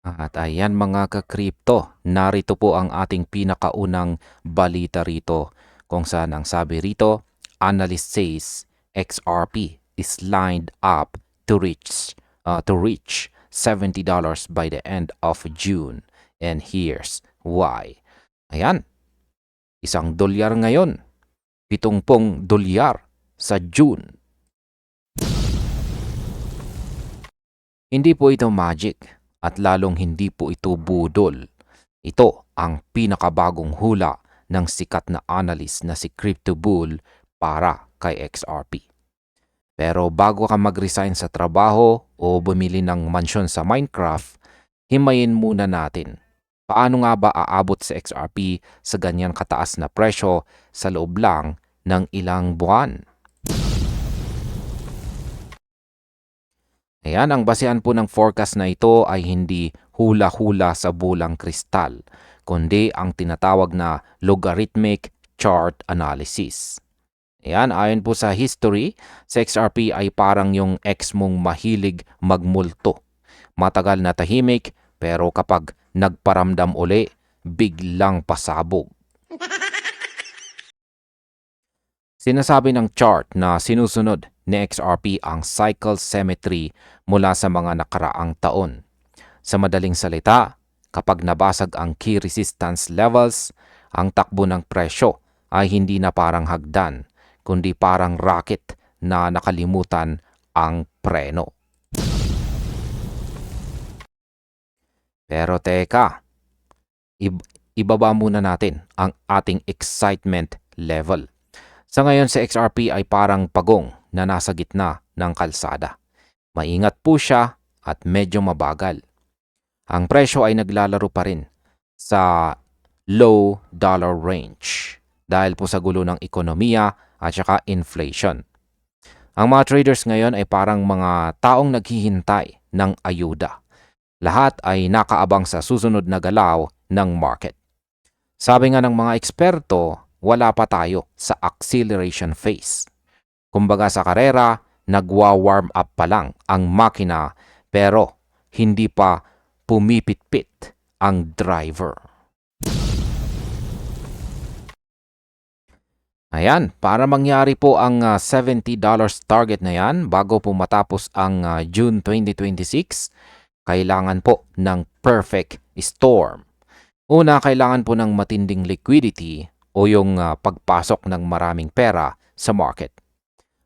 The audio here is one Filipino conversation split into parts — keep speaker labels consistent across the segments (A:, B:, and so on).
A: At ayan mga ka-crypto, narito po ang ating pinakaunang balita rito kung saan ang sabi rito, analyst says XRP is lined up to reach $70 by the end of June. And here's why. Ayan, $1 ngayon, 70 dolyar sa June. Hindi po ito magic at lalong hindi po ito budol. Ito ang pinakabagong hula ng sikat na analyst na si Crypto Bull para kay XRP. Pero bago ka mag-resign sa trabaho o bumili ng mansyon sa Minecraft, himayin muna natin. Paano nga ba aabot sa XRP sa ganyan kataas na presyo sa loob lang ng ilang buwan? Ayan, ang basehan po ng forecast na ito ay hindi hula-hula sa bulang kristal, kundi ang tinatawag na logarithmic chart analysis. Ayan, ayon po sa history, sa XRP ay parang yung ex mong mahilig magmulto. Matagal na tahimik, pero kapag nagparamdam uli, biglang pasabog. Sinasabi ng chart na sinusunod ni XRP ang cycle symmetry mula sa mga nakaraang taon. Sa madaling salita, kapag nabasag ang key resistance levels, ang takbo ng presyo ay hindi na parang hagdan, kundi parang rocket na nakalimutan ang preno. Pero teka, ibaba muna natin ang ating excitement level. Sa ngayon sa XRP ay parang pagong na nasa gitna ng kalsada. Maingat po siya at medyo mabagal. Ang presyo ay naglalaro pa rin sa low dollar range dahil po sa gulo ng ekonomiya at saka inflation. Ang mga traders ngayon ay parang mga taong naghihintay ng ayuda. Lahat ay nakaabang sa susunod na galaw ng market. Sabi nga ng mga eksperto, wala pa tayo sa acceleration phase. Kumbaga sa karera, nagwa-warm up pa lang ang makina pero hindi pa pumipit-pit ang driver. Ayan, para mangyari po ang $70 target na yan bago po matapos ang June 2026, kailangan po ng perfect storm. Una, kailangan po ng matinding liquidity o yung pagpasok ng maraming pera sa market.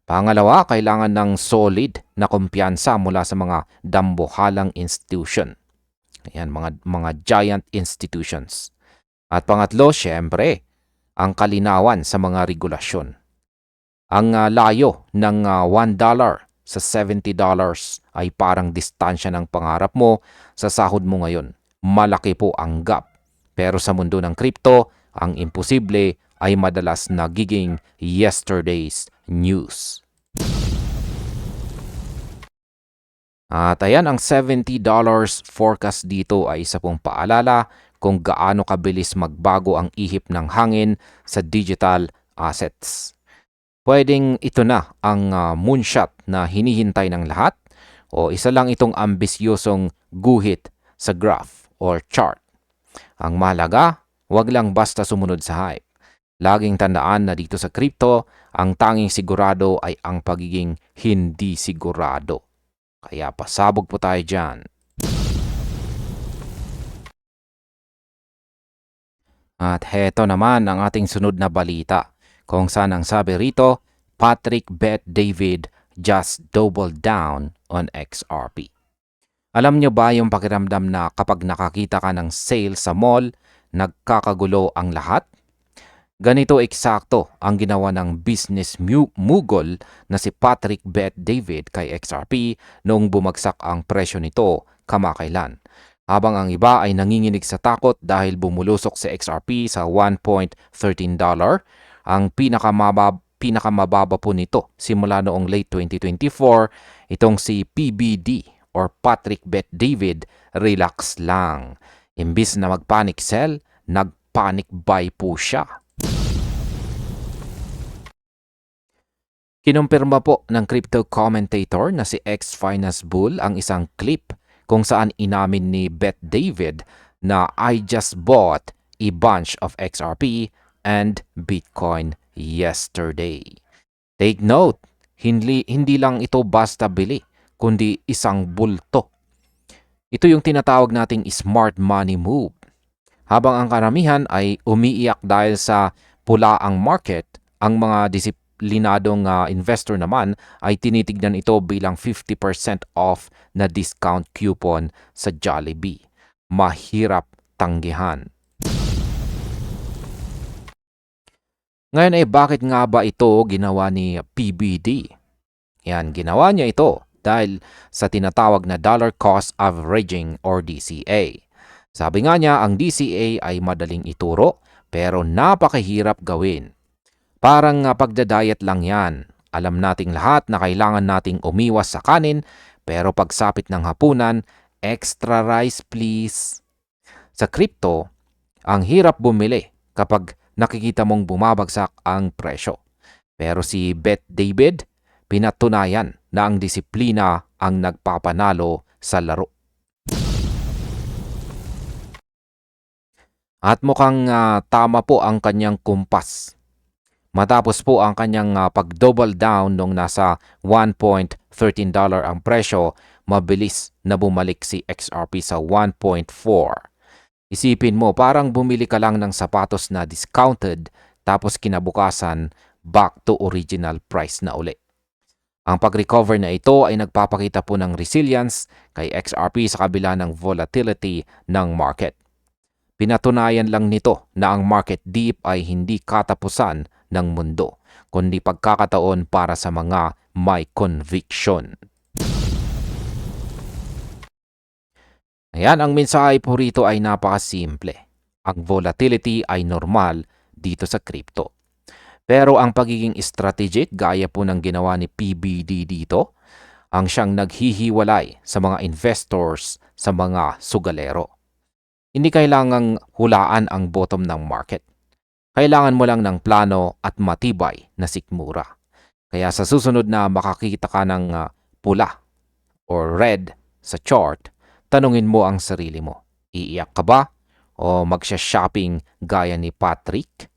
A: Pangalawa, kailangan ng solid na kumpiyansa mula sa mga dambuhalang institution. Ayan, mga giant institutions. At pangatlo, syempre, ang kalinawan sa mga regulasyon. Ang layo ng $1 sa $70 ay parang distansya ng pangarap mo sa sahod mo ngayon. Malaki po ang gap. Pero sa mundo ng crypto, ang imposible ay madalas nagiging yesterday's news. At ayan, ang $70 forecast dito ay isa pong paalala kung gaano kabilis magbago ang ihip ng hangin sa digital assets. Pwedeng ito na ang moonshot na hinihintay ng lahat o isa lang itong ambisyosong guhit sa graph or chart. Ang mahalaga, wag lang basta sumunod sa hype. Laging tandaan na dito sa crypto, ang tanging sigurado ay ang pagiging hindi sigurado. Kaya pasabog po tayo dyan. At heto naman ang ating sunod na balita, kung saan ang sabi rito, Patrick Bet David just doubled down on XRP. Alam nyo ba yung pakiramdam na kapag nakakita ka ng sale sa mall, nagkakagulo ang lahat? Ganito eksakto ang ginawa ng business mogul na si Patrick Bet David kay XRP noong bumagsak ang presyo nito kamakailan. Habang ang iba ay nanginginig sa takot dahil bumulusok si XRP sa $1.13, ang pinakamababa po nito simula noong late 2024, itong si PBD or Patrick Bet David, relax lang. Imbis na mag-panic sell, nag-panic buy po siya. Kinumpirma po ng crypto commentator na si X Finance Bull ang isang clip kung saan inamin ni Beth David na I just bought a bunch of XRP and Bitcoin yesterday. Take note, hindi lang ito basta bili, kundi isang bulto. Ito yung tinatawag nating smart money move. Habang ang karamihan ay umiiyak dahil sa pula ang market, ang mga disiplinadong investor naman ay tinitignan ito bilang 50% off na discount coupon sa Jollibee. Mahirap tanggihan. Ngayon ay bakit nga ba ito ginawa ni PBD? Yan, ginawa niya ito dahil sa tinatawag na dollar cost averaging or DCA. Sabi nga niya, ang DCA ay madaling ituro pero napakahirap gawin. Parang pagdadayet lang yan. Alam nating lahat na kailangan nating umiwas sa kanin pero pagsapit ng hapunan, extra rice please. Sa crypto, ang hirap bumili kapag nakikita mong bumabagsak ang presyo. Pero si Beth David, pinatunayan na ang disiplina ang nagpapanalo sa laro. At mukhang tama po ang kanyang kumpas. Matapos po ang kanyang pag-double down nung nasa $1.13 ang presyo, mabilis na bumalik si XRP sa 1.4. Isipin mo, parang bumili ka lang ng sapatos na discounted tapos kinabukasan back to original price na uli. Ang pag-recover na ito ay nagpapakita po ng resilience kay XRP sa kabila ng volatility ng market. Pinatunayan lang nito na ang market dip ay hindi katapusan ng mundo, kundi pagkakataon para sa mga may conviction. Ayan, ang mensahe po rito ay napakasimple. Ang volatility ay normal dito sa crypto. Pero ang pagiging strategic, gaya po ng ginawa ni PBD dito, ang siyang naghihiwalay sa mga investors sa mga sugalero. Hindi kailangang hulaan ang bottom ng market. Kailangan mo lang ng plano at matibay na sikmura. Kaya sa susunod na makakita ka ng pula or red sa chart, tanungin mo ang sarili mo, iiyak ka ba o magsha-shopping gaya ni Patrick?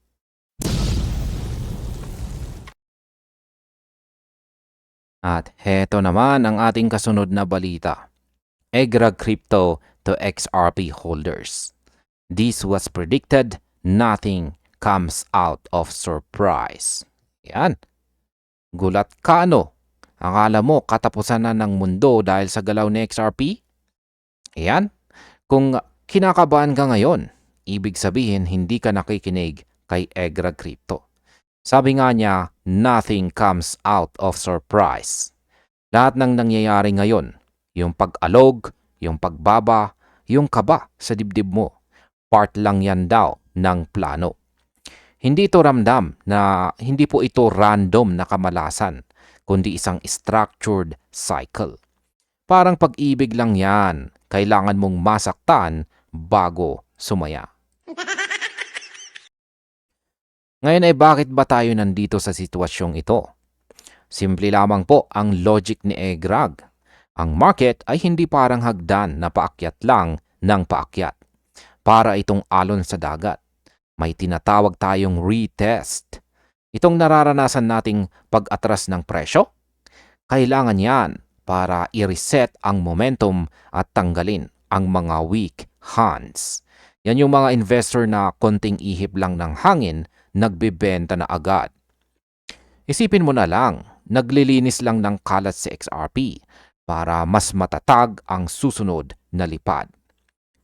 A: At heto naman ang ating kasunod na balita. EGRAG Crypto to XRP holders. This was predicted, nothing comes out of surprise. Yan. Gulat ka ano? Akala mo katapusan na ng mundo dahil sa galaw ni XRP? Ayan, kung kinakabahan ka ngayon, ibig sabihin hindi ka nakikinig kay EGRAG Crypto. Sabi nga niya, nothing comes out of surprise. Lahat ng nangyayari ngayon, yung pag-alog, yung pagbaba, yung kaba sa dibdib mo, part lang yan daw ng plano. Hindi ito ramdam na hindi po ito random na kamalasan, kundi isang structured cycle. Parang pag-ibig lang yan. Kailangan mong masaktan bago sumaya. Ngayon ay bakit ba tayo nandito sa sitwasyong ito? Simple lamang po ang logic ni EGRAG. Ang market ay hindi parang hagdan na paakyat lang ng paakyat. Para itong alon sa dagat. May tinatawag tayong retest. Itong nararanasan nating pag-atras ng presyo? Kailangan yan para i-reset ang momentum at tanggalin ang mga weak hands. Yan yung mga investor na konting ihip lang ng hangin, nagbebenta na agad. Isipin mo na lang, naglilinis lang ng kalat si XRP para mas matatag ang susunod na lipad.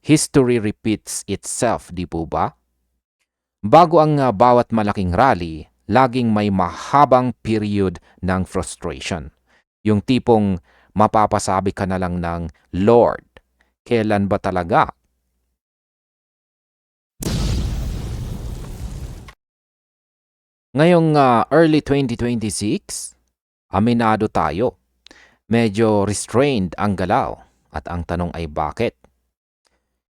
A: History repeats itself, di po ba? Bago ang bawat malaking rally, laging may mahabang period ng frustration. Yung tipong mapapasabi ka na lang ng, Lord, kailan ba talaga? Ngayong early 2026, aminado tayo. Medyo restrained ang galaw at ang tanong ay bakit?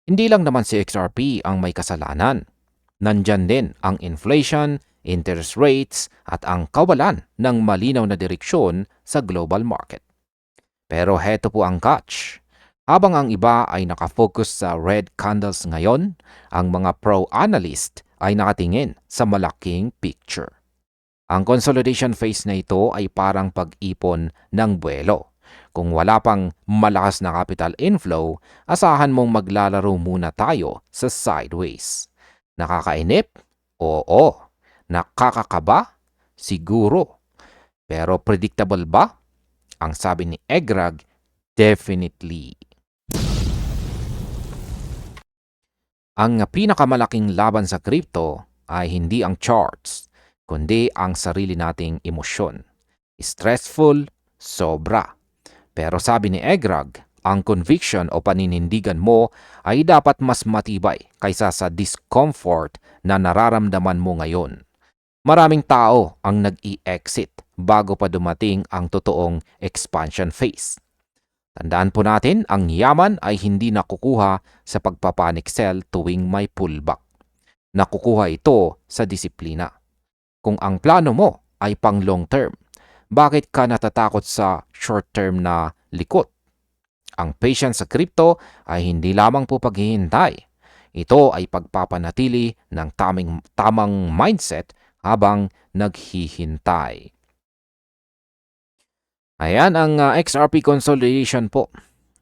A: Hindi lang naman si XRP ang may kasalanan. Nandyan din ang inflation, interest rates at ang kawalan ng malinaw na direksyon sa global market. Pero heto po ang catch. Habang ang iba ay nakafocus sa red candles ngayon, ang mga pro-analyst ay nakatingin sa malaking picture. Ang consolidation phase na ito ay parang pag-ipon ng buwelo. Kung wala pang malakas na capital inflow, asahan mong maglalaro muna tayo sa sideways. Nakakainip? Oo. Nakakakaba? Siguro. Pero predictable ba? Ang sabi ni Egrag, definitely. Ang pinakamalaking laban sa crypto ay hindi ang charts, kundi ang sarili nating emosyon. Stressful, sobra. Pero sabi ni Egrag, ang conviction o paninindigan mo ay dapat mas matibay kaysa sa discomfort na nararamdaman mo ngayon. Maraming tao ang nag-i-exit bago pa dumating ang totoong expansion phase. Tandaan po natin, ang yaman ay hindi nakukuha sa pagpapanic sell tuwing may pullback. Nakukuha ito sa disiplina. Kung ang plano mo ay pang long term, bakit ka natatakot sa short term na likot? Ang patience sa crypto ay hindi lamang po paghihintay. Ito ay pagpapanatili ng tamang mindset habang naghihintay. Ayan, ang XRP consolidation po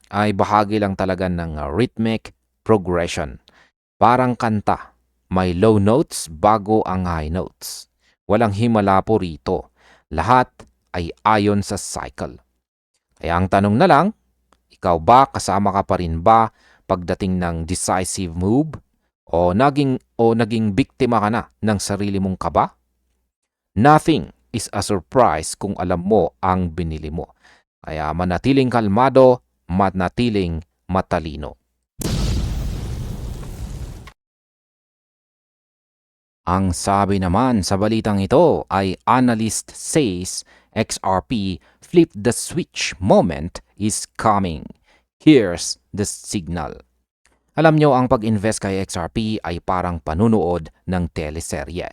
A: ay bahagi lang talaga ng rhythmic progression. Parang kanta, may low notes bago ang high notes. Walang himala po rito. Lahat ay ayon sa cycle. Kaya ang tanong na lang, ikaw ba kasama ka pa rin ba pagdating ng decisive move o naging biktima ka na ng sarili mong kaba? Nothing is a surprise kung alam mo ang binili mo. Kaya manatiling kalmado, manatiling matalino. Ang sabi naman sa balitang ito ay analyst says XRP flip the switch moment is coming. Here's the signal. Alam nyo, ang pag-invest kay XRP ay parang panunood ng teleserye.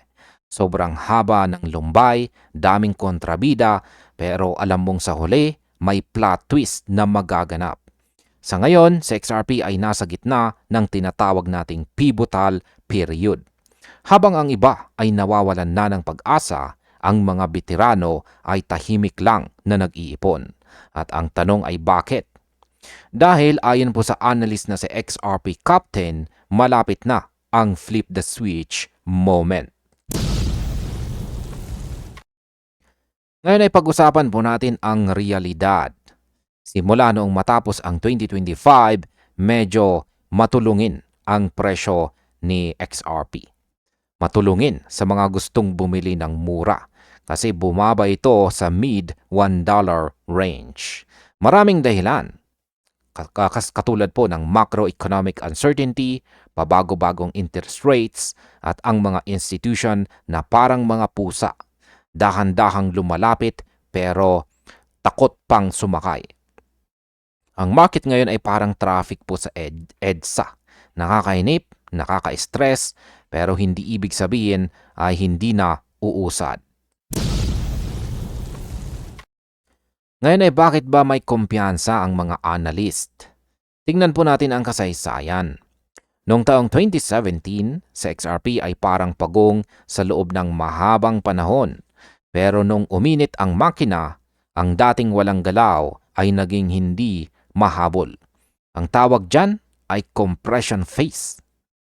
A: Sobrang haba ng lumbay, daming kontrabida, pero alam mong sa huli, may plot twist na magaganap. Sa ngayon, sa XRP ay nasa gitna ng tinatawag nating pivotal period. Habang ang iba ay nawawalan na ng pag-asa, ang mga veterano ay tahimik lang na nag-iipon. At ang tanong ay bakit? Dahil ayon po sa analyst na si XRP Captain, malapit na ang flip the switch moment. Ngayon ay pag-usapan po natin ang realidad. Simula noong matapos ang 2025, medyo matulungin ang presyo ni XRP. Matulungin sa mga gustong bumili ng mura kasi bumaba ito sa mid $1 range. Maraming dahilan. Katulad po ng macroeconomic uncertainty, pabago-bagong interest rates, at ang mga institution na parang mga pusa. Dahan-dahang lumalapit pero takot pang sumakay. Ang market ngayon ay parang traffic po sa EDSA. Nakakainip, nakaka-stress, pero hindi ibig sabihin ay hindi na uusad. Ngayon ay bakit ba may kumpiyansa ang mga analyst? Tingnan po natin ang kasaysayan. Noong taong 2017, sa XRP ay parang pagong sa loob ng mahabang panahon. Pero nung uminit ang makina, ang dating walang galaw ay naging hindi mahabol. Ang tawag dyan ay compression phase.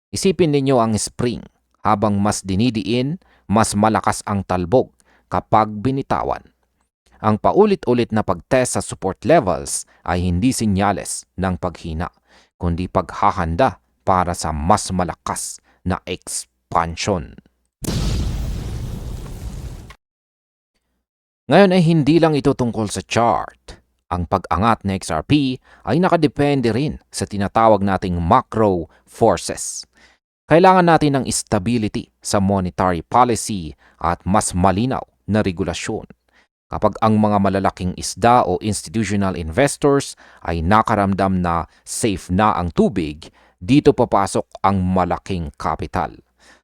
A: Isipin ninyo ang spring. Habang mas dinidiin, mas malakas ang talbog kapag binitawan. Ang paulit-ulit na pagtest sa support levels ay hindi sinyales ng paghina, kundi paghahanda para sa mas malakas na expansion. Ngayon ay hindi lang ito tungkol sa chart. Ang pag-angat ng XRP ay nakadepende rin sa tinatawag nating macro forces. Kailangan natin ng stability sa monetary policy at mas malinaw na regulasyon. Kapag ang mga malalaking isda o institutional investors ay nakaramdam na safe na ang tubig, dito papasok ang malaking kapital.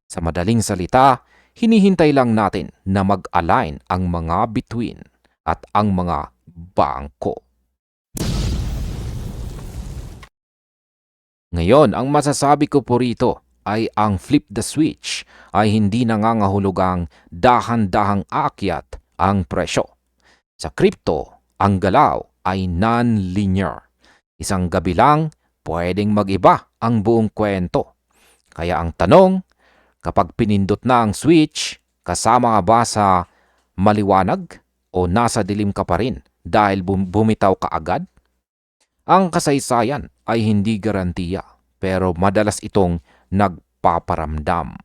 A: Sa madaling salita, hinihintay lang natin na mag-align ang mga bituin at ang mga bangko. Ngayon, ang masasabi ko po rito ay ang flip the switch ay hindi nangangahulugang dahan-dahang akyat ang presyo. Sa crypto, ang galaw ay non-linear. Isang gabi lang, pwedeng mag-iba ang buong kwento. Kaya ang tanong, kapag pinindot na ang switch, kasama ka ba sa maliwanag o nasa dilim ka pa rin dahil bumitaw ka agad? Ang kasaysayan ay hindi garantiya, pero madalas itong nagpaparamdam.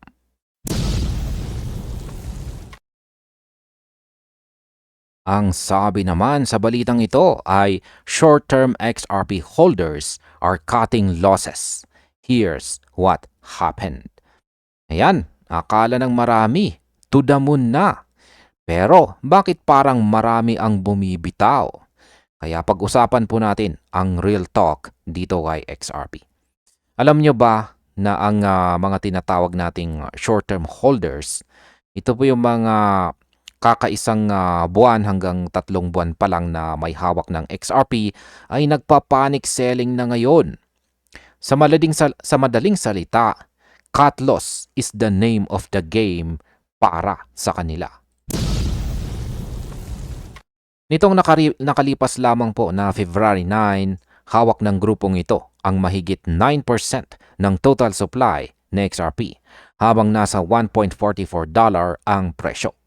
A: Ang sabi naman sa balitang ito ay short-term XRP holders are cutting losses. Here's what happened. Ayan, akala ng marami, to the moon na. Pero bakit parang marami ang bumibitaw? Kaya pag-usapan po natin ang real talk dito kay XRP. Alam nyo ba na ang mga tinatawag nating short-term holders, ito po yung mga kakaisang buwan hanggang 3 buwan pa lang na may hawak ng XRP ay nagpa-panic selling na ngayon. Sa madaling salita, cut loss is the name of the game para sa kanila. Nitong nakalipas lamang po na February 9, hawak ng grupong ito ang mahigit 9% ng total supply na XRP habang nasa $1.44 ang presyo.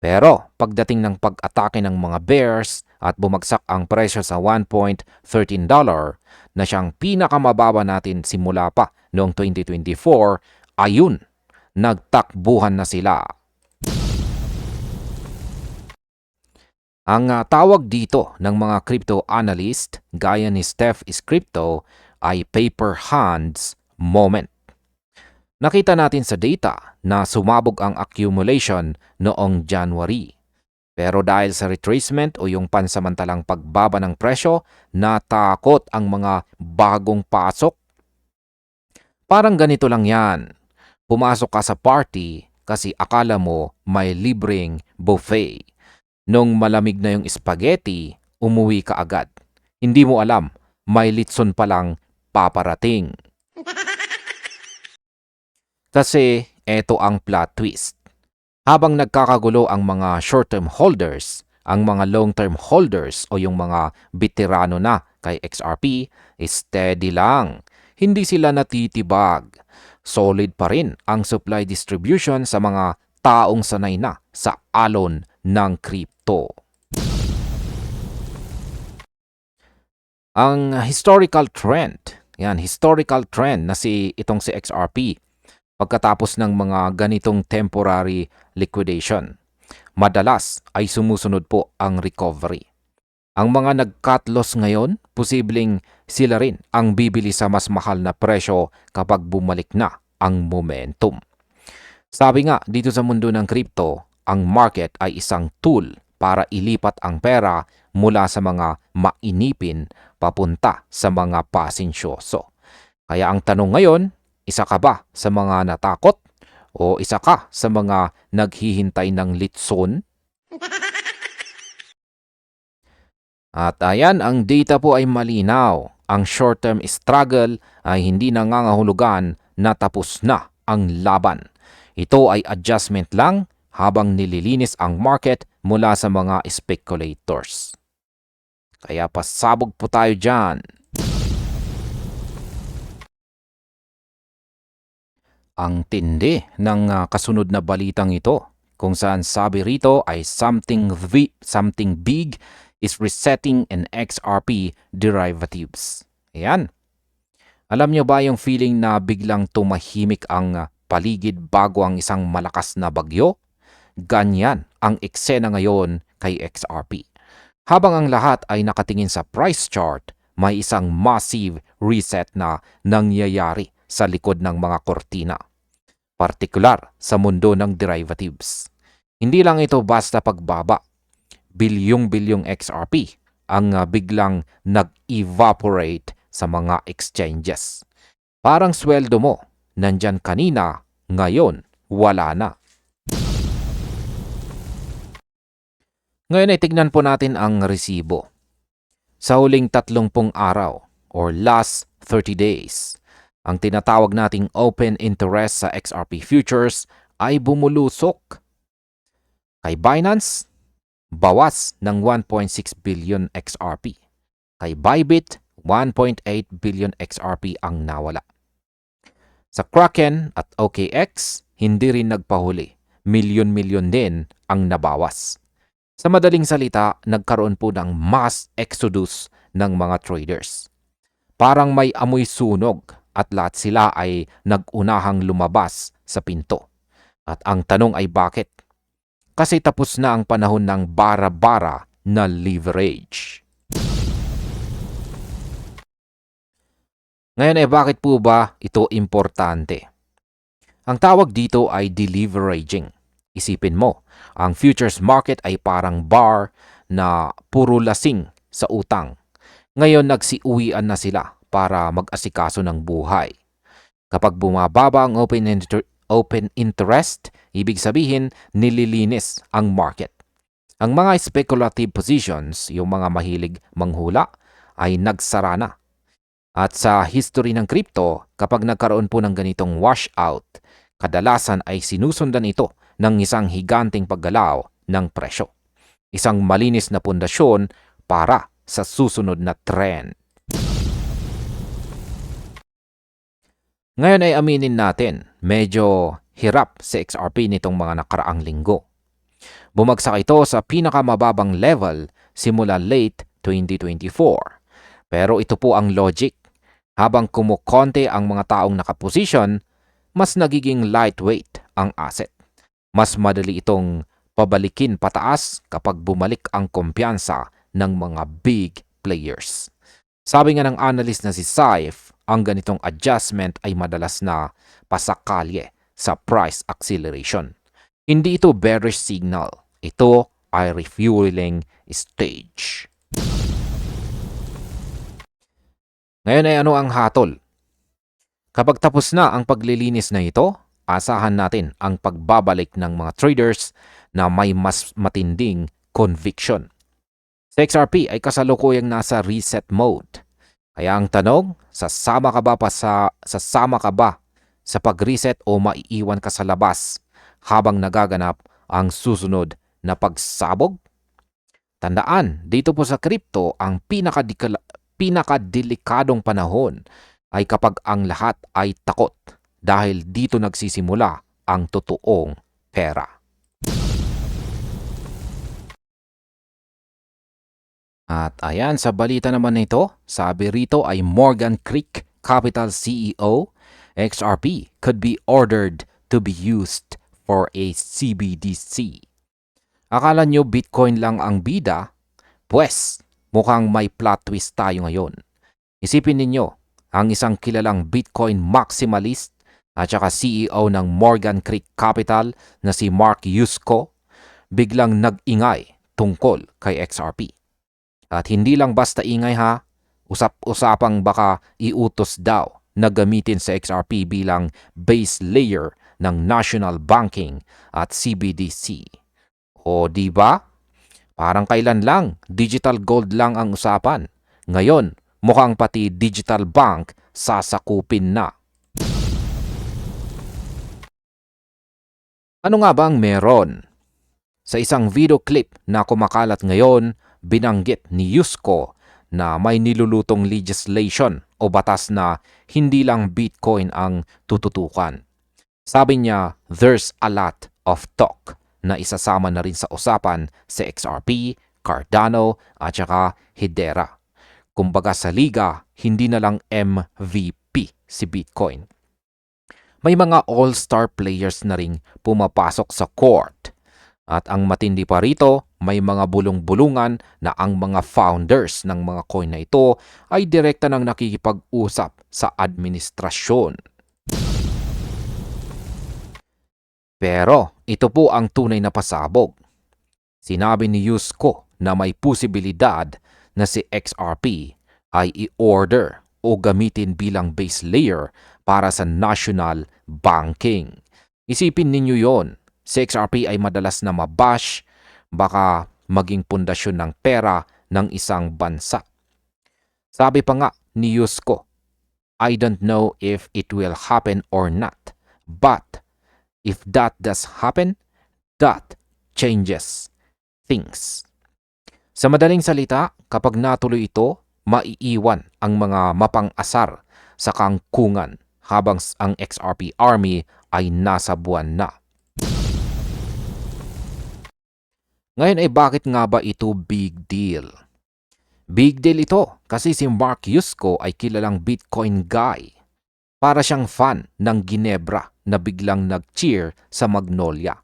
A: Pero pagdating ng pag-atake ng mga bears at bumagsak ang presyo sa $1.13 na siyang pinakamababa natin simula pa noong 2024, ayun, nagtakbuhan na sila. Ang tawag dito ng mga crypto analyst gaya ni Steph is Crypto ay paper hands moment. Nakita natin sa data na sumabog ang accumulation noong January. Pero dahil sa retracement o yung pansamantalang pagbaba ng presyo, natakot ang mga bagong pasok. Parang ganito lang yan. Pumasok ka sa party kasi akala mo may libreng buffet. Nung malamig na yung spaghetti, umuwi ka agad. Hindi mo alam, may litson palang paparating. Kasi eto ang plot twist. Habang nagkakagulo ang mga short-term holders, ang mga long-term holders o yung mga veterano na kay XRP, steady lang. Hindi sila natitibag. Solid pa rin ang supply distribution sa mga taong sanay na sa alon ng crypto. Ang historical trend na itong si XRP pagkatapos ng mga ganitong temporary liquidation. Madalas ay sumusunod po ang recovery. Ang mga nag-cut loss ngayon, posibleng sila rin ang bibili sa mas mahal na presyo kapag bumalik na ang momentum. Sabi nga dito sa mundo ng crypto, ang market ay isang tool para ilipat ang pera mula sa mga mainipin papunta sa mga pasensyoso. Kaya ang tanong ngayon, isa ka ba sa mga natakot o isa ka sa mga naghihintay ng litson? At ayan, ang data po ay malinaw. Ang short-term struggle ay hindi nangangahulugan na tapos na ang laban. Ito ay adjustment lang habang nililinis ang market mula sa mga speculators. Kaya pasabog po tayo dyan. Ang tindi ng kasunod na balitang ito, kung saan sabi rito ay something big is resetting in XRP derivatives. Ayan. Alam nyo ba yung feeling na biglang tumahimik ang paligid bago ang isang malakas na bagyo? Ganyan ang eksena ngayon kay XRP. Habang ang lahat ay nakatingin sa price chart, may isang massive reset na nangyayari sa likod ng mga kortina. Partikular sa mundo ng derivatives. Hindi lang ito basta pagbaba. Bilyong-bilyong XRP ang biglang nag-evaporate sa mga exchanges. Parang sweldo mo, nandyan kanina, ngayon wala na. Ngayon ay tignan po natin ang resibo. Sa huling 30 araw or last 30 days, Ang tinatawag nating open interest sa XRP futures ay bumulusok. Kay Binance, bawas ng 1.6 billion XRP. Kay Bybit, 1.8 billion XRP ang nawala. Sa Kraken at OKX, hindi rin nagpahuli. Milyon-milyon din ang nabawas. Sa madaling salita, nagkaroon po ng mass exodus ng mga traders. Parang may amoy sunog at lahat sila ay nagunahang lumabas sa pinto. At ang tanong ay bakit? Kasi tapos na ang panahon ng bara-bara na leverage. Ngayon bakit po ba ito importante? Ang tawag dito ay deleveraging. Isipin mo, ang futures market ay parang bar na puro lasing sa utang. Ngayon nagsiuwian na sila para mag-asikaso ng buhay. Kapag bumababa ang open interest, ibig sabihin nililinis ang market. Ang mga speculative positions, yung mga mahilig manghula, ay nagsara na. At sa history ng crypto, kapag nagkaroon po ng ganitong washout, kadalasan ay sinusundan ito ng isang higanting paggalaw ng presyo. Isang malinis na pundasyon para sa susunod na trend. Ngayon ay aminin natin, medyo hirap sa XRP nitong mga nakaraang linggo. Bumagsak ito sa pinakamababang level simula late 2024. Pero ito po ang logic. Habang kumukonte ang mga taong nakaposisyon, mas nagiging lightweight ang asset. Mas madali itong pabalikin pataas kapag bumalik ang kumpiyansa ng mga big players. Sabi nga ng analyst na si Saif, ang ganitong adjustment ay madalas na pasakalye sa price acceleration. Hindi ito bearish signal. Ito ay refueling stage. Ngayon ay ano ang hatol? Kapag tapos na ang paglilinis na ito, asahan natin ang pagbabalik ng mga traders na may mas matinding conviction. Sa XRP ay kasalukuyang nasa reset mode. Kaya ang tanong, sasama ka ba sa pag-reset o maiiwan ka sa labas habang nagaganap ang susunod na pagsabog? Tandaan, dito po sa crypto, ang pinakadelikadong panahon ay kapag ang lahat ay takot dahil dito nagsisimula ang totoong pera. At ayan, sa balita naman nito, sabi rito ay Morgan Creek Capital CEO, XRP could be ordered to be used for a CBDC. Akala nyo Bitcoin lang ang bida? Pwes, mukhang may plot twist tayo ngayon. Isipin ninyo, ang isang kilalang Bitcoin maximalist at saka CEO ng Morgan Creek Capital na si Mark Yusko biglang nag-ingay tungkol kay XRP. At hindi lang basta ingay ha, usap-usapang baka iutos daw na gamitin sa XRP bilang base layer ng national banking at CBDC. O di ba? Parang kailan lang, digital gold lang ang usapan. Ngayon, mukhang pati digital bank sasakupin na. Ano nga bang meron? Sa isang video clip na kumakalat ngayon, binanggit ni Yusko na may nilulutong legislation o batas na hindi lang Bitcoin ang tututukan. Sabi niya, there's a lot of talk na isasama na rin sa usapan si XRP, Cardano at saka Hedera. Kumbaga sa liga, hindi na lang MVP si Bitcoin. May mga all-star players na ring pumapasok sa court. At ang matindi pa rito, may mga bulong-bulungan na ang mga founders ng mga coin na ito ay direkta nang nakikipag-usap sa administrasyon. Pero ito po ang tunay na pasabog. Sinabi ni Yusko na may posibilidad na si XRP ay i-order o gamitin bilang base layer para sa national banking. Isipin ninyo yon, si XRP ay madalas na mabash, baka maging pundasyon ng pera ng isang bansa. Sabi pa nga ni Yusko, I don't know if it will happen or not. But if that does happen, that changes things. Sa madaling salita, kapag natuloy ito, maiiwan ang mga mapang-asar sa kangkungan habang ang XRP Army ay nasa buwan na. Ngayon ay bakit nga ba ito big deal? Big deal ito kasi si Mark Yusko ay kilalang Bitcoin guy. Para siyang fan ng Ginebra na biglang nag-cheer sa Magnolia.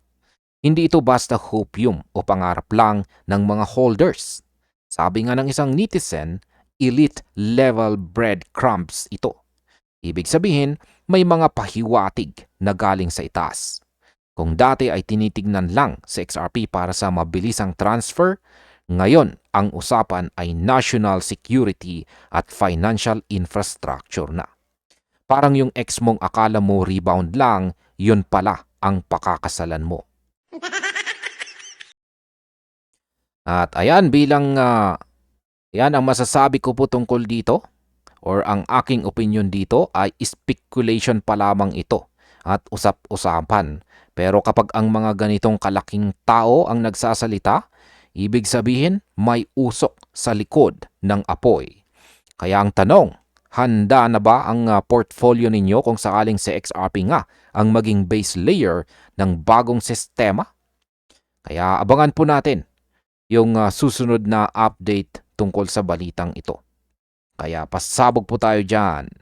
A: Hindi ito basta hopium o pangarap lang ng mga holders. Sabi nga ng isang netizen, elite level breadcrumbs ito. Ibig sabihin, may mga pahiwatig na galing sa itaas. Kung dati ay tinitignan lang sa XRP para sa mabilisang transfer, ngayon ang usapan ay national security at financial infrastructure na. Parang yung ex mong akala mo rebound lang, yun pala ang pakakasalan mo. At ayan, yan ang masasabi ko po tungkol dito or ang aking opinion dito ay speculation pa lamang ito at usap-usapan. Pero kapag ang mga ganitong kalaking tao ang nagsasalita, ibig sabihin may usok sa likod ng apoy. Kaya ang tanong, handa na ba ang portfolio ninyo kung sakaling si XRP nga ang maging base layer ng bagong sistema? Kaya abangan po natin yung susunod na update tungkol sa balitang ito. Kaya pasabog po tayo dyan.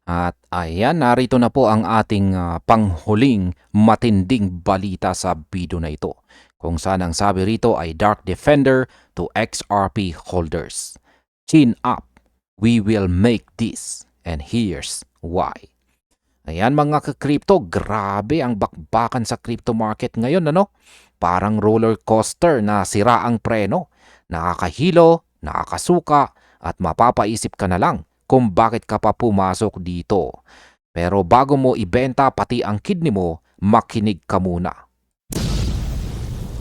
A: At ayan, narito na po ang ating panghuling matinding balita sa video na ito. Kung saan ang sabi rito ay Dark Defender to XRP holders. Chin up, we will make this. And here's why. Ayan mga ka-crypto, grabe ang bakbakan sa crypto market ngayon, ano? Parang roller coaster na sira ang preno. Nakakahilo, nakakasuka, at mapapaisip ka na lang kung bakit ka pa pumasok dito. Pero bago mo ibenta pati ang kidney mo, makinig ka muna.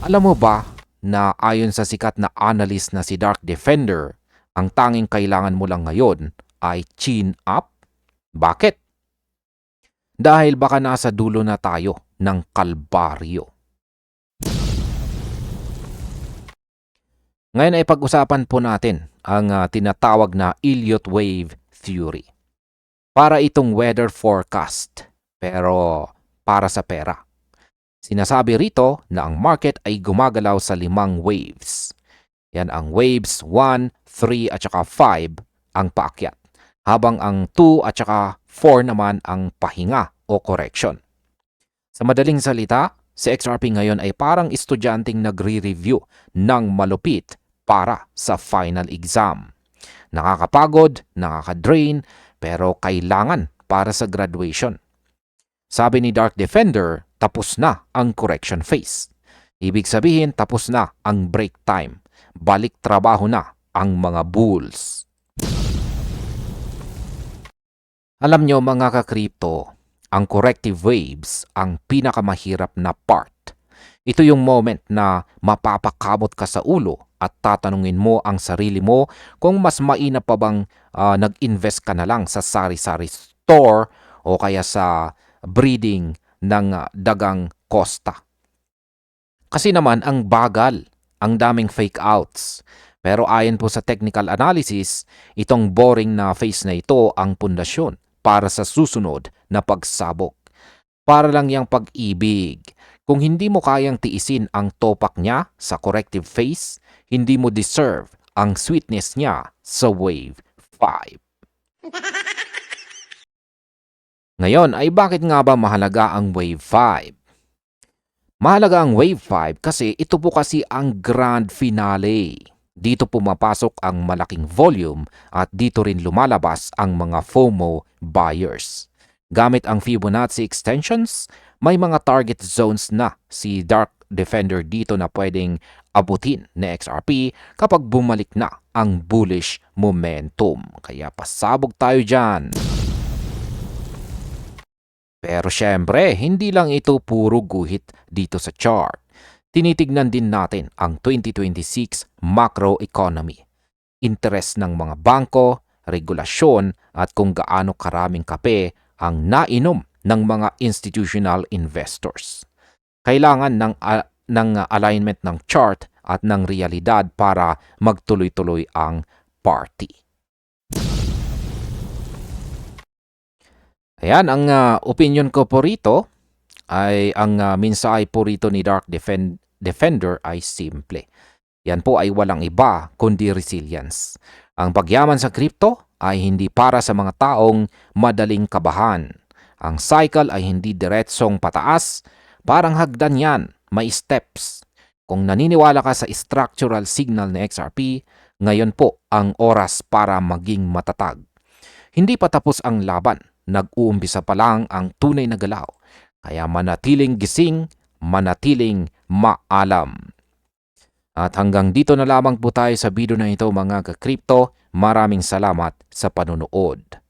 A: Alam mo ba na ayon sa sikat na analyst na si Dark Defender, ang tanging kailangan mo lang ngayon ay chin up? Bakit? Dahil baka nasa dulo na tayo ng kalbaryo. Ngayon ay pag-usapan po natin ang tinatawag na Elliott Wave Theory. Para itong weather forecast, pero para sa pera. Sinasabi rito na ang market ay gumagalaw sa 5 waves. Yan ang waves 1, 3 at saka 5 ang paakyat, habang ang 2 at saka 4 naman ang pahinga o correction. Sa madaling salita, si XRP ngayon ay parang estudyanteng nagre-review ng malupit para sa final exam. Nakakapagod, nakaka-drain, pero kailangan para sa graduation. Sabi ni Dark Defender, tapos na ang correction phase. Ibig sabihin, tapos na ang break time. Balik trabaho na ang mga bulls. Alam nyo mga ka-crypto, ang corrective waves ang pinakamahirap na part. Ito yung moment na mapapakamot ka sa ulo at tatanungin mo ang sarili mo kung mas mainam pa bang nag-invest ka na lang sa sari-sari store o kaya sa breeding ng dagang Costa. Kasi naman ang bagal, ang daming fake outs. Pero ayon po sa technical analysis, itong boring na phase na ito ang pundasyon para sa susunod na pagsabog. Para lang yang pag-ibig. Kung hindi mo kayang tiisin ang topak niya sa corrective phase, hindi mo deserve ang sweetness niya sa wave 5. Ngayon ay bakit nga ba mahalaga ang wave 5? Mahalaga ang wave 5 kasi ito po kasi ang grand finale. Dito pumapasok ang malaking volume at dito rin lumalabas ang mga FOMO buyers. Gamit ang Fibonacci extensions, may mga target zones na si Dark Defender dito na pwedeng abutin ni XRP kapag bumalik na ang bullish momentum. Kaya pasabog tayo dyan. Pero syempre, hindi lang ito puro guhit dito sa chart. Tinitignan din natin ang 2026 macroeconomy. interes ng mga bangko, regulasyon at kung gaano karaming kape ang nainom ng mga institutional investors. Kailangan ng alignment ng chart at ng realidad para magtuloy-tuloy ang party. Ayan, ang opinion ko po rito ay ang mensahe po rito ni Dark Defender ay simple. Yan po ay walang iba kundi resilience. Ang pagyaman sa crypto ay hindi para sa mga taong madaling kabahan. Ang cycle ay hindi diretsong pataas, parang hagdan yan, may steps. Kung naniniwala ka sa structural signal ng XRP, ngayon po ang oras para maging matatag. Hindi pa tapos ang laban, nag-uumpisa pa lang ang tunay na galaw. Kaya manatiling gising, manatiling maalam. At hanggang dito na lamang po tayo sa video na ito mga ka-crypto. Maraming salamat sa panunood.